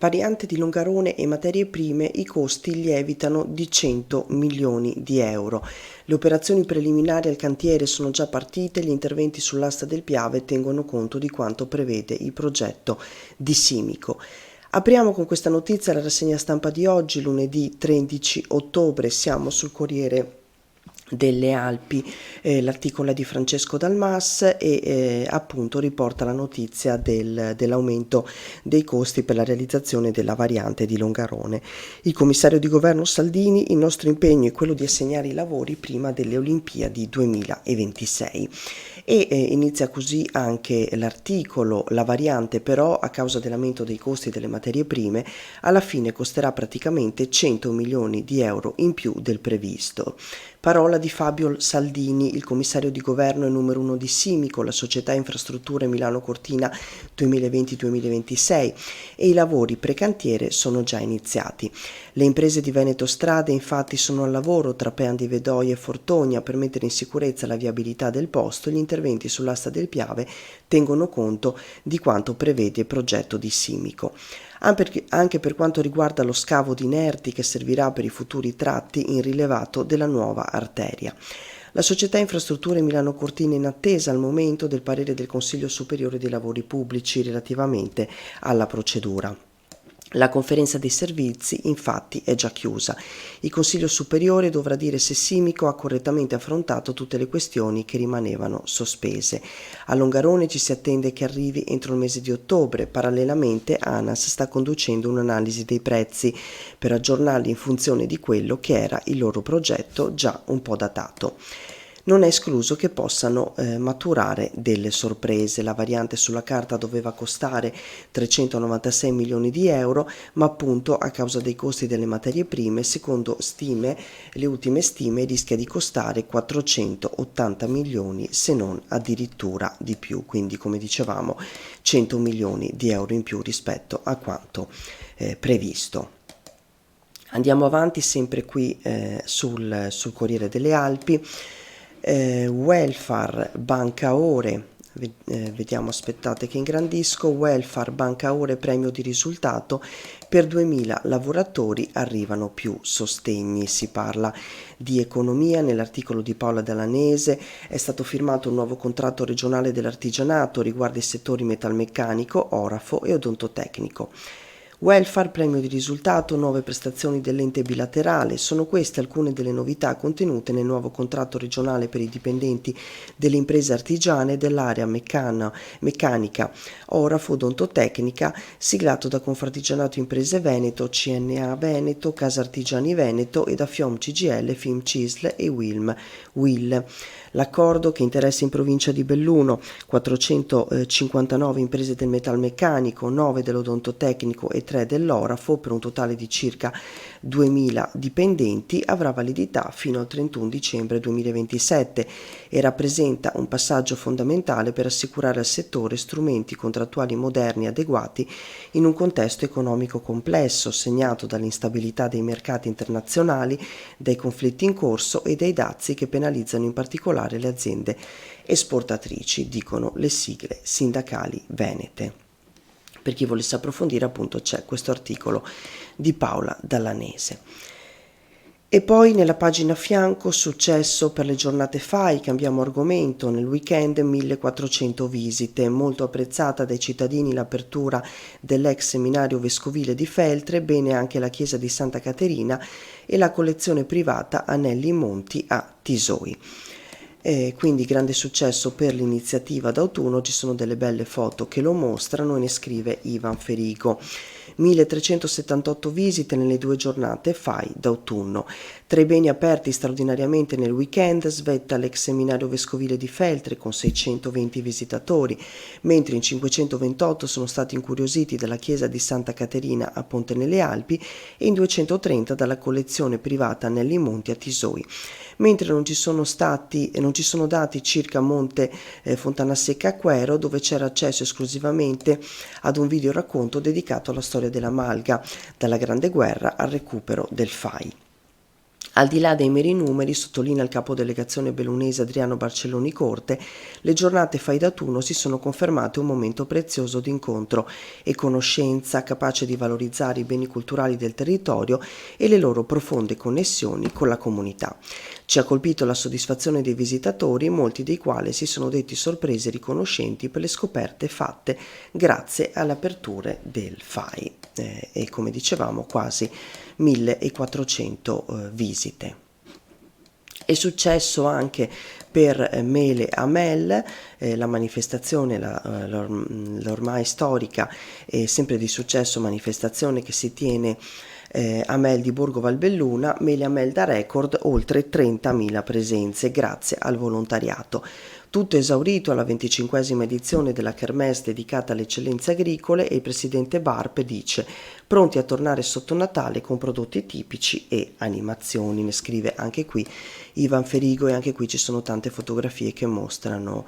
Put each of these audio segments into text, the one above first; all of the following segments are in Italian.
Variante di Longarone e materie prime, i costi lievitano di 100 milioni di euro. Le operazioni preliminari al cantiere sono già partite, gli interventi sull'asta del Piave tengono conto di quanto prevede il progetto di Simico. Apriamo con questa notizia la rassegna stampa di oggi, lunedì 13 ottobre, siamo sul Corriere delle Alpi, l'articolo è di Francesco Dalmas e appunto riporta la notizia dell'aumento dei costi per la realizzazione della variante di Longarone. Il commissario di governo Saldini: il nostro impegno è quello di assegnare i lavori prima delle Olimpiadi 2026. Inizia così anche l'articolo: la variante però, a causa dell'aumento dei costi delle materie prime, alla fine costerà praticamente 100 milioni di euro in più del previsto. Parola di Fabio Saldini, il commissario di governo e numero 1 di Simico, la società infrastrutture Milano Cortina 2020-2026, e i lavori precantiere sono già iniziati. Le imprese di Veneto Strade infatti sono al lavoro tra Pean di Vedoia e Fortonia per mettere in sicurezza la viabilità del posto. Gli interventi sull'asta del Piave tengono conto di quanto prevede il progetto di Simico. Anche per quanto riguarda lo scavo di inerti che servirà per i futuri tratti in rilevato della nuova arteria. La società infrastrutture Milano Cortina in attesa al momento del parere del Consiglio Superiore dei Lavori Pubblici relativamente alla procedura. La conferenza dei servizi infatti è già chiusa. Il Consiglio Superiore dovrà dire se Simico ha correttamente affrontato tutte le questioni che rimanevano sospese. A Longarone ci si attende che arrivi entro il mese di ottobre. Parallelamente ANAS sta conducendo un'analisi dei prezzi per aggiornarli in funzione di quello che era il loro progetto già un po' datato. Non è escluso che possano maturare delle sorprese. La variante sulla carta doveva costare 396 milioni di euro, ma appunto a causa dei costi delle materie prime, secondo le ultime stime, rischia di costare 480 milioni, se non addirittura di più. Quindi, come dicevamo, 100 milioni di euro in più rispetto a quanto previsto. Andiamo avanti sempre qui sul Corriere delle Alpi. Welfare, banca ore, vediamo, aspettate che ingrandisco. Welfare, banca ore, premio di risultato, per 2000 lavoratori arrivano più sostegni. Si parla di economia nell'articolo di Paola Dallanese. È stato firmato un nuovo contratto regionale dell'artigianato, riguarda i settori metalmeccanico, orafo e odontotecnico. Welfare, premio di risultato, nuove prestazioni dell'ente bilaterale. Sono queste alcune delle novità contenute nel nuovo contratto regionale per i dipendenti delle imprese artigiane dell'area meccanica, orafo, odontotecnica, siglato da Confartigianato Imprese Veneto, CNA Veneto, Casa Artigiani Veneto e da FIOM CGL, FIM CISL e WIL. L'accordo, che interessa in provincia di Belluno 459 imprese del metalmeccanico, 9 dell'odontotecnico e 3 dell'orafo, per un totale di circa 2000 dipendenti, avrà validità fino al 31 dicembre 2027 e rappresenta un passaggio fondamentale per assicurare al settore strumenti contrattuali moderni e adeguati in un contesto economico complesso, segnato dall'instabilità dei mercati internazionali, dai conflitti in corso e dai dazi che penalizzano in particolare le aziende esportatrici, dicono le sigle sindacali venete. Per chi volesse approfondire, appunto, c'è questo articolo di Paola Dallanese. E poi nella pagina a fianco, successo per le giornate FAI, cambiamo argomento. Nel weekend 1400 visite, molto apprezzata dai cittadini l'apertura dell'ex seminario vescovile di Feltre, bene anche la chiesa di Santa Caterina e la collezione privata Anelli Monti a Tisoi. Quindi grande successo per l'iniziativa d'autunno, ci sono delle belle foto che lo mostrano e ne scrive Ivan Ferigo. 1378 visite nelle 2 giornate FAI d'autunno. Tra i beni aperti straordinariamente nel weekend svetta l'ex seminario vescovile di Feltre con 620 visitatori, mentre in 528 sono stati incuriositi dalla chiesa di Santa Caterina a Ponte nelle Alpi e in 230 dalla collezione privata Anelli Monti a Tisoi. Mentre non ci sono dati circa Monte Fontana Secca a Quero, dove c'era accesso esclusivamente ad un video racconto dedicato alla storia della Malga, dalla Grande Guerra al recupero del FAI. Al di là dei meri numeri, sottolinea il capo delegazione bellunese Adriano Barcelloni Corte, le giornate Fai da Tuno si sono confermate un momento prezioso di incontro e conoscenza, capace di valorizzare i beni culturali del territorio e le loro profonde connessioni con la comunità. Ci ha colpito la soddisfazione dei visitatori, molti dei quali si sono detti sorpresi e riconoscenti per le scoperte fatte grazie alle aperture del FAI. E come dicevamo quasi 1400 visite. È successo anche per Mele a Mel, la manifestazione, l'ormai storica e sempre di successo manifestazione che si tiene a Mel di Borgo Valbelluna. Mele a Mel da record, oltre 30.000 presenze grazie al volontariato. Tutto esaurito alla 25esima edizione della Kermesse dedicata alle eccellenze agricole e il presidente Barp dice pronti a tornare sotto Natale con prodotti tipici e animazioni, ne scrive anche qui Ivan Ferigo, e anche qui ci sono tante fotografie che mostrano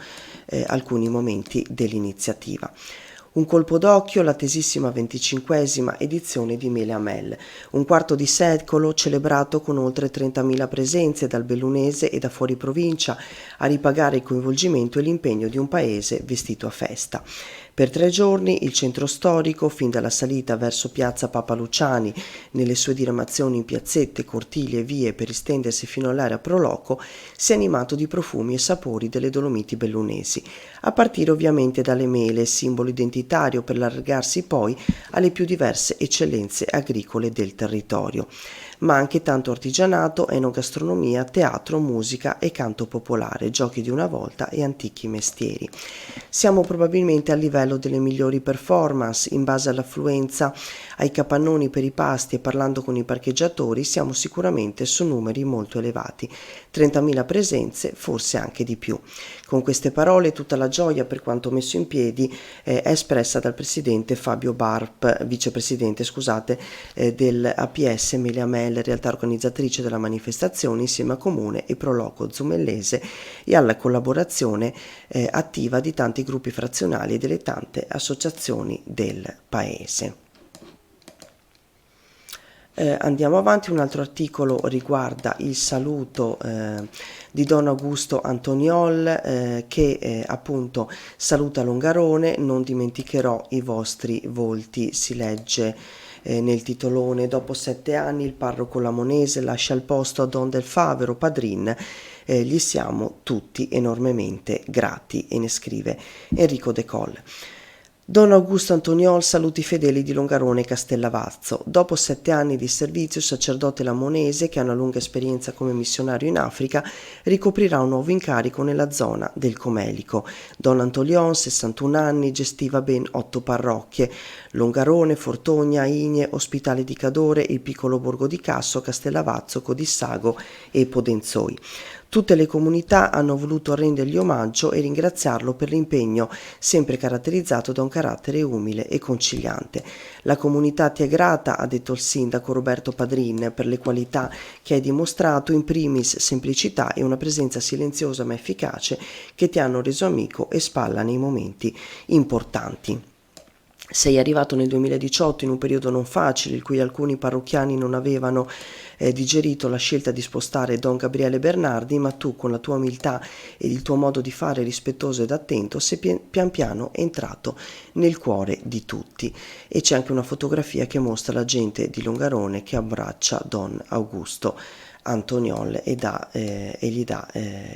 alcuni momenti dell'iniziativa. Un colpo d'occhio, l'attesissima 25esima edizione di Mele a Mel, un quarto di secolo celebrato con oltre 30.000 presenze dal bellunese e da fuori provincia a ripagare il coinvolgimento e l'impegno di un paese vestito a festa. Per 3 giorni il centro storico, fin dalla salita verso piazza Papa Luciani, nelle sue diramazioni in piazzette, cortili e vie per estendersi fino all'area Proloco, si è animato di profumi e sapori delle Dolomiti bellunesi, a partire ovviamente dalle mele, simbolo identitario per allargarsi poi alle più diverse eccellenze agricole del territorio, ma anche tanto artigianato, enogastronomia, teatro, musica e canto popolare, giochi di una volta e antichi mestieri. Siamo probabilmente a livello delle migliori performance, in base all'affluenza, ai capannoni per i pasti e parlando con i parcheggiatori siamo sicuramente su numeri molto elevati, 30.000 presenze, forse anche di più. Con queste parole tutta la gioia per quanto messo in piedi è espressa dal presidente Fabio Barp, vicepresidente del APS Mele a Mel, realtà organizzatrice della manifestazione insieme a Comune e Proloco Zumellese e alla collaborazione attiva di tanti gruppi frazionali e delle tante associazioni del paese. Andiamo avanti, un altro articolo riguarda il saluto di Don Augusto Antoniol che appunto saluta Longarone, non dimenticherò i vostri volti, si legge nel titolone. Dopo 7 anni il parroco lamonese lascia il posto a Don Del Favero, padrin, gli siamo tutti enormemente grati, e ne scrive Enrico De Colle. Don Augusto Antoniol saluti i fedeli di Longarone e Castellavazzo. Dopo 7 anni di servizio, il sacerdote lamonese, che ha una lunga esperienza come missionario in Africa, ricoprirà un nuovo incarico nella zona del Comelico. Don Antoniol, 61 anni, gestiva ben 8 parrocchie: Longarone, Fortogna, Igne, Ospitale di Cadore, il piccolo borgo di Casso, Castellavazzo, Codissago e Podenzoi. Tutte le comunità hanno voluto rendergli omaggio e ringraziarlo per l'impegno sempre caratterizzato da un carattere umile e conciliante. La comunità ti è grata, ha detto il sindaco Roberto Padrin, per le qualità che hai dimostrato, in primis semplicità e una presenza silenziosa ma efficace che ti hanno reso amico e spalla nei momenti importanti. Sei arrivato nel 2018 in un periodo non facile, in cui alcuni parrocchiani non avevano digerito la scelta di spostare Don Gabriele Bernardi, ma tu, con la tua umiltà e il tuo modo di fare rispettoso ed attento, sei pian piano entrato nel cuore di tutti. E c'è anche una fotografia che mostra la gente di Longarone che abbraccia Don Augusto Antoniol e gli dà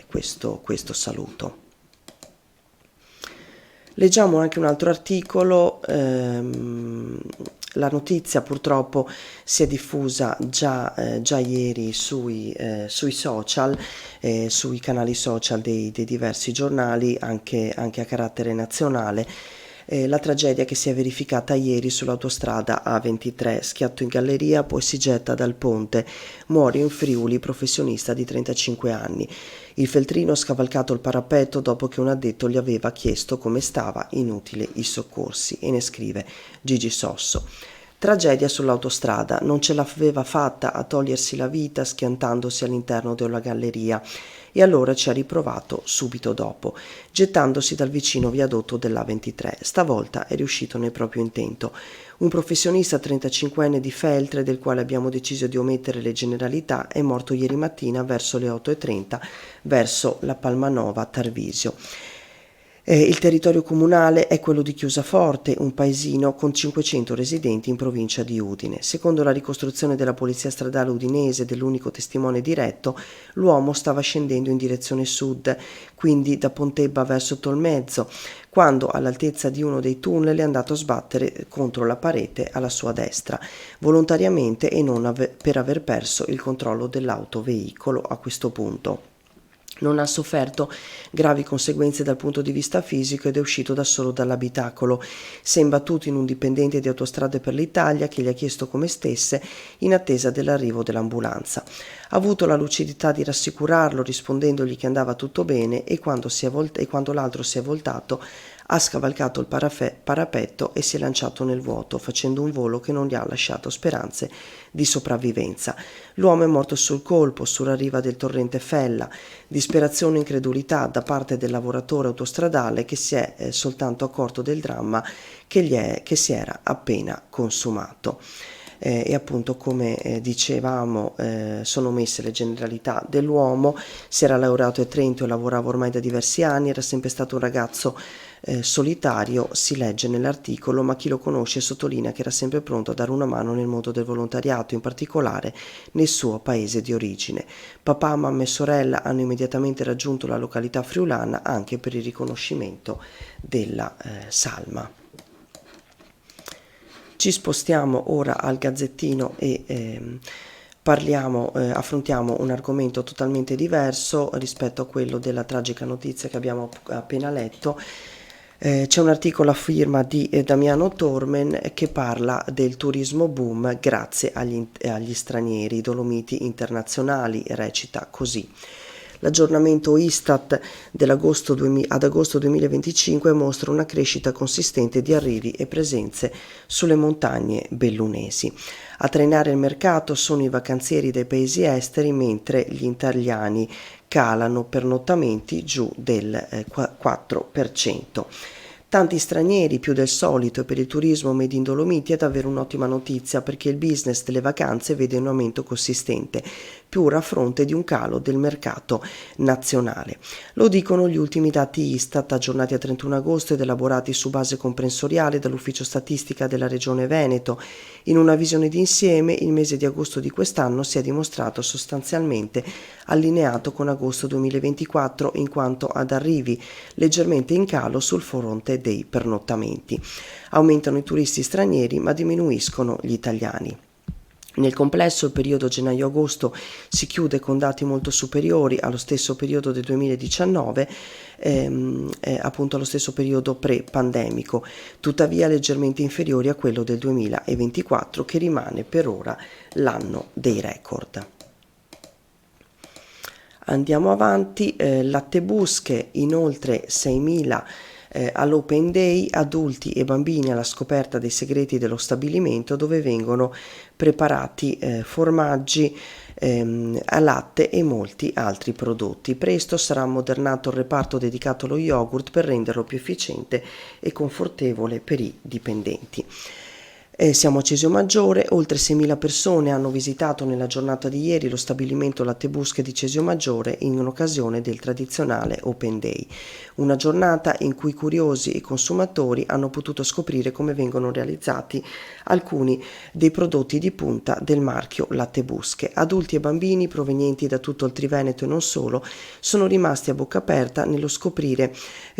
questo saluto. Leggiamo anche un altro articolo, la notizia purtroppo si è diffusa già ieri sui social, sui canali social dei diversi giornali, anche a carattere nazionale. La tragedia che si è verificata ieri sull'autostrada A23, schiatto in galleria, poi si getta dal ponte, muore in Friuli, professionista di 35 anni. Il feltrino ha scavalcato il parapetto dopo che un addetto gli aveva chiesto come stava, inutile i soccorsi, e ne scrive Gigi Sosso. Tragedia sull'autostrada, non ce l'aveva fatta a togliersi la vita schiantandosi all'interno della galleria e allora ci ha riprovato subito dopo, gettandosi dal vicino viadotto dell'A23. Stavolta è riuscito nel proprio intento. Un professionista 35enne di Feltre, del quale abbiamo deciso di omettere le generalità, è morto ieri mattina verso le 8:30 verso la Palmanova Tarvisio. Il territorio comunale è quello di Chiusaforte, un paesino con 500 residenti in provincia di Udine. Secondo la ricostruzione della polizia stradale udinese, dell'unico testimone diretto, l'uomo stava scendendo in direzione sud, quindi da Pontebba verso Tolmezzo, quando all'altezza di uno dei tunnel è andato a sbattere contro la parete alla sua destra, volontariamente e non per aver perso il controllo dell'autoveicolo a questo punto. Non ha sofferto gravi conseguenze dal punto di vista fisico ed è uscito da solo dall'abitacolo. Si è imbattuto in un dipendente di Autostrade per l'Italia che gli ha chiesto come stesse in attesa dell'arrivo dell'ambulanza. Ha avuto la lucidità di rassicurarlo rispondendogli che andava tutto bene e quando l'altro si è voltato ha scavalcato il parapetto e si è lanciato nel vuoto, facendo un volo che non gli ha lasciato speranze di sopravvivenza. L'uomo è morto sul colpo, sulla riva del torrente Fella. Disperazione e incredulità da parte del lavoratore autostradale che si è soltanto accorto del dramma che si era appena consumato. E appunto, come dicevamo, sono messe le generalità dell'uomo. Si era laureato a Trento e lavorava ormai da diversi anni, era sempre stato un ragazzo solitario, si legge nell'articolo, ma chi lo conosce sottolinea che era sempre pronto a dare una mano nel mondo del volontariato, in particolare nel suo paese di origine. Papà, mamma e sorella hanno immediatamente raggiunto la località friulana anche per il riconoscimento della salma. Ci spostiamo ora al Gazzettino e affrontiamo un argomento totalmente diverso rispetto a quello della tragica notizia che abbiamo appena letto. C'è un articolo a firma di Damiano Tormen che parla del turismo boom grazie agli stranieri. I Dolomiti internazionali, recita così. L'aggiornamento Istat ad agosto 2025 mostra una crescita consistente di arrivi e presenze sulle montagne bellunesi. A trainare il mercato sono i vacanzieri dei paesi esteri, mentre gli italiani calano pernottamenti giù del 4%. Tanti stranieri, più del solito, e per il turismo made in Dolomiti è davvero un'ottima notizia, perché il business delle vacanze vede un aumento consistente, pur a fronte di un calo del mercato nazionale. Lo dicono gli ultimi dati Istat aggiornati a 31 agosto ed elaborati su base comprensoriale dall'Ufficio Statistica della Regione Veneto. In una visione d'insieme, il mese di agosto di quest'anno si è dimostrato sostanzialmente allineato con agosto 2024 in quanto ad arrivi, leggermente in calo sul fronte dei pernottamenti. Aumentano i turisti stranieri ma diminuiscono gli italiani. Nel complesso il periodo gennaio-agosto si chiude con dati molto superiori allo stesso periodo del 2019, appunto allo stesso periodo pre-pandemico, tuttavia leggermente inferiori a quello del 2024 che rimane per ora l'anno dei record. Andiamo avanti, Lattebusche, inoltre 6.000 all'Open Day, adulti e bambini alla scoperta dei segreti dello stabilimento dove vengono preparati formaggi a latte e molti altri prodotti. Presto sarà ammodernato il reparto dedicato allo yogurt per renderlo più efficiente e confortevole per i dipendenti. Siamo a Cesio Maggiore, oltre 6.000 persone hanno visitato nella giornata di ieri lo stabilimento Lattebusche di Cesio Maggiore in occasione del tradizionale Open Day, una giornata in cui curiosi e consumatori hanno potuto scoprire come vengono realizzati alcuni dei prodotti di punta del marchio Lattebusche. Adulti e bambini provenienti da tutto il Triveneto e non solo sono rimasti a bocca aperta nello scoprire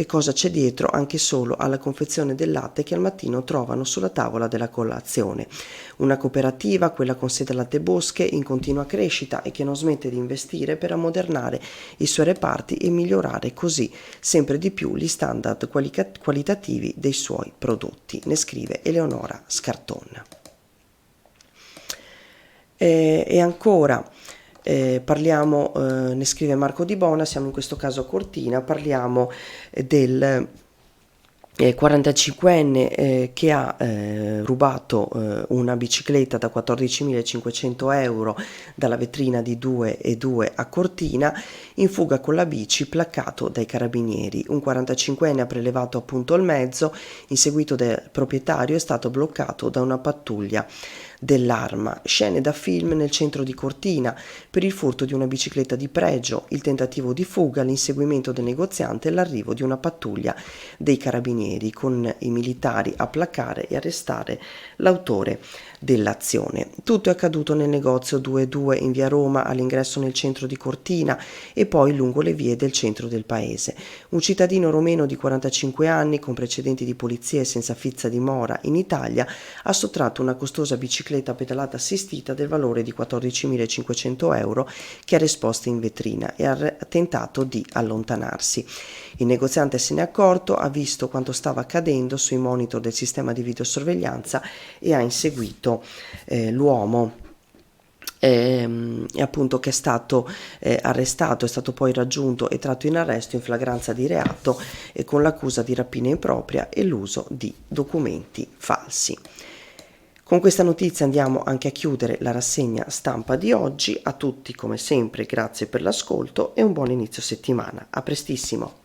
cosa c'è dietro anche solo alla confezione del latte che al mattino trovano sulla tavola della colazione. Una cooperativa, quella con sede a Lattebusche, in continua crescita e che non smette di investire per ammodernare i suoi reparti e migliorare così sempre di più gli standard qualitativi dei suoi prodotti, ne scrive Eleonora Scarton. E ancora parliamo, ne scrive Marco Di Bona, siamo in questo caso a Cortina, parliamo 45enne che ha rubato una bicicletta da 14.500 euro dalla vetrina di 2&2 a Cortina, in fuga con la bici, placcato dai carabinieri. Un 45enne ha prelevato appunto il mezzo, inseguito dal proprietario, è stato bloccato da una pattuglia dell'Arma. Scene da film nel centro di Cortina per il furto di una bicicletta di pregio, il tentativo di fuga, l'inseguimento del negoziante e l'arrivo di una pattuglia dei carabinieri con i militari a placare e arrestare l'autore dell'azione. Tutto è accaduto nel negozio 2&2 in via Roma, all'ingresso nel centro di Cortina e poi lungo le vie del centro del paese. Un cittadino romeno di 45 anni con precedenti di polizia e senza fissa dimora in Italia ha sottratto una costosa bicicletta pedalata assistita del valore di 14.500 euro che era esposta in vetrina e ha tentato di allontanarsi. Il negoziante se n'è accorto, ha visto quanto stava accadendo sui monitor del sistema di videosorveglianza e ha inseguito l'uomo appunto che è stato arrestato, è stato poi raggiunto e tratto in arresto in flagranza di reato con l'accusa di rapina impropria e l'uso di documenti falsi. Con questa notizia andiamo anche a chiudere la rassegna stampa di oggi. A tutti come sempre grazie per l'ascolto e un buon inizio settimana. A prestissimo.